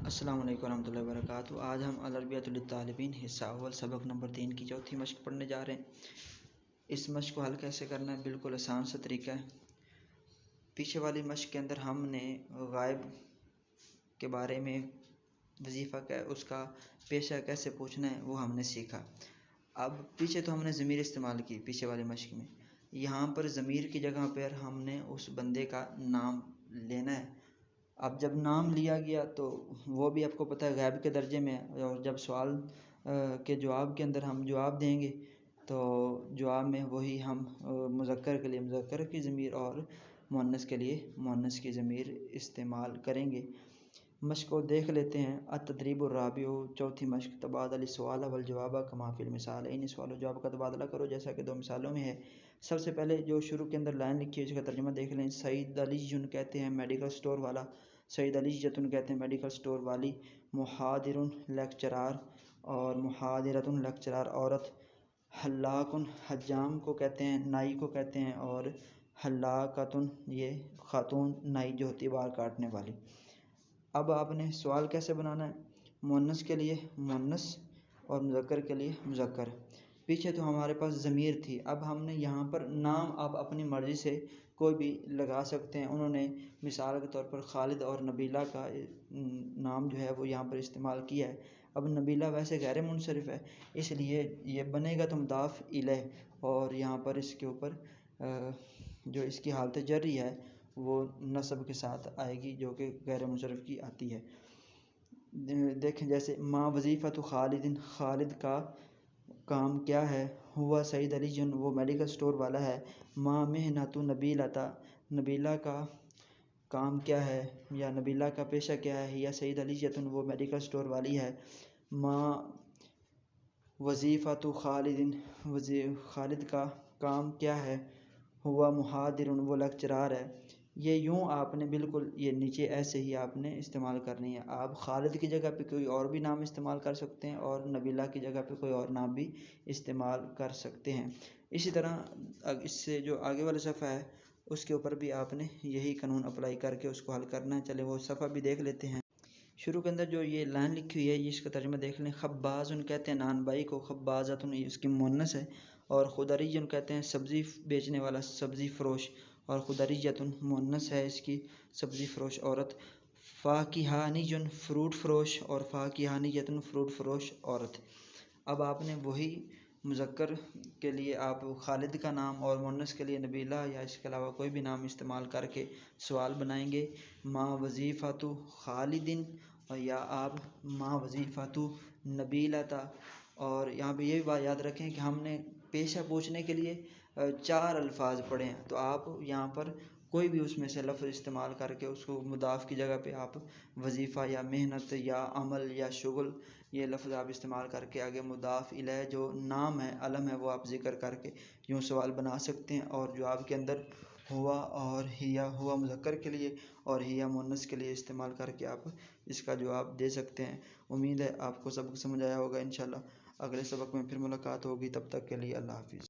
अस्सलाम वालेकुम रहमतुल्लाहि व बरकातुहू। आज हम अल-अरबिय्यतु लित-तालिबीन हिस्सा अव्वल सबक नंबर 3 की चौथी मश्क पढ़ने जा रहे हैं। इस मश्क को हल कैसे करना है, बिल्कुल आसान सा तरीका है। पीछे वाली मश्क के अंदर हमने गायब के बारे में वजीफ़ा क्या उसका पेशा कैसे पूछना है वो हमने सीखा। अब पीछे तो हमने ज़मीर इस्तेमाल की पीछे वाली मश्क में, यहाँ पर ज़मीर की जगह पर हमने उस बंदे का नाम लेना है। अब जब नाम लिया गया तो वो भी आपको पता है गैब के दर्जे में है, और जब सवाल के जवाब के अंदर हम जवाब देंगे तो जवाब में वही हम मुज़क्कर के लिए मुज़क्कर की ज़मीर और मुअन्नस के लिए मुअन्नस की ज़मीर इस्तेमाल करेंगे। मश्क को देख लेते हैं। अत-तदरीबुर राबिउ, चौथी मश्क, तबादल सवाल वल जवाब कमा फिल मिसाल, इन सवाल और जवाब का तबादला करो जैसा कि दो मिसालों में है। सबसे पहले जो शुरू के अंदर लाइन लिखी है इसका तर्जुमा देख लें। सईद अली जुन कहते हैं मेडिकल स्टोर वाला, सईद अली जतुन कहते हैं मेडिकल स्टोर वाली, मुहादिरुन लेक्चरार और मुहादिरतुन लेक्चरार औरत, हल्लाकुन हज्जाम को कहते हैं नाई को कहते हैं, और हल्लाकतुन ये खातून नाई जो होती है बाल काटने वाली। अब आपने सवाल कैसे बनाना है, मुअन्नस के लिए मुअन्नस और मुज़क्कर के लिए मुज़क्कर। पीछे तो हमारे पास ज़मीर थी, अब हमने यहाँ पर नाम आप अपनी मर्ज़ी से कोई भी लगा सकते हैं। उन्होंने मिसाल के तौर पर खालिद और नबीला का नाम जो है वो यहाँ पर इस्तेमाल किया है। अब नबीला वैसे गैर मुनसरिफ़ है, इसलिए ये बनेगा तो मुदाफ़ इलैह, और यहाँ पर इसके ऊपर जो इसकी हालत जरी है वो नस्ब के साथ आएगी जो कि गैर मुनसरिफ़ की आती है। देखें जैसे माँ वजीफ़तु खालिदिन, खालिद का काम क्या है, हुआ सईद अली जुन वो मेडिकल स्टोर वाला है। माँ मेहनतु नबीलता, नबीला का काम क्या है या नबीला का पेशा क्या है, या सईद अली जतुन वो मेडिकल स्टोर वाली है। माँ वजीफ़तु खालिदिन, खालिद का काम क्या है, हुआ मुहादिरुन वो लेक्चरार है। ये यूँ आपने बिल्कुल ये नीचे ऐसे ही आपने इस्तेमाल करनी है। आप खालिद की जगह पे कोई और भी नाम इस्तेमाल कर सकते हैं और नबीला की जगह पे कोई और नाम भी इस्तेमाल कर सकते हैं। इसी तरह इससे जो आगे वाला सफ़ा है उसके ऊपर भी आपने यही कानून अप्लाई करके उसको हल करना है। चले वो सफ़ा भी देख लेते हैं। शुरू के अंदर जो ये लाइन लिखी हुई है ये इसका तर्जुमा देख लें। खब्बाज़ुन कहते हैं नान बाई को, खब्बाज़तुन इसकी मुअन्नस है, और खुदरीजुन कहते हैं सब्ज़ी बेचने वाला, सब्ज़ी फ़रोश, और खुदरीजतुन मुअन्नस है इसकी सब्ज़ी फ़रोश औरत। फ़ाकिहानीजुन फ्रूट फ़रोश, और फ़ाकिहानीजतुन फ्रूट फ़रोश औरत। अब आपने वही मुज़क्कर के लिए आप खालिद का नाम और मुअन्नस के लिए नबीला या इसके अलावा कोई भी नाम इस्तेमाल करके सवाल बनाएंगे। माँ वजीफ़तु खालिदिन, और या आप माँ वजीफ़तु नबीलता। और यहाँ पे ये भी बात याद रखें कि हमने पेशा पूछने के लिए 4 अल्फाज पढ़े हैं, तो आप यहाँ पर कोई भी उसमें से लफ्ज़ इस्तेमाल करके उसको मुदाफ़ की जगह पे आप वजीफ़ा या मेहनत या अमल या शुगल ये लफ्ज़ आप इस्तेमाल करके आगे मुदाफ़ इलैह जो नाम है अलम है वो आप ज़िक्र करके यूँ सवाल बना सकते हैं। और जवाब के अंदर हुआ और हिया, हुआ मुज़क्कर के लिए और हिया मुअन्नस के लिए इस्तेमाल करके आप इसका जवाब दे सकते हैं। उम्मीद है आपको सबक समझ आया होगा। इंशाल्लाह अगले सबक में फिर मुलाकात होगी, तब तक के लिए अल्लाह हाफ़िज़।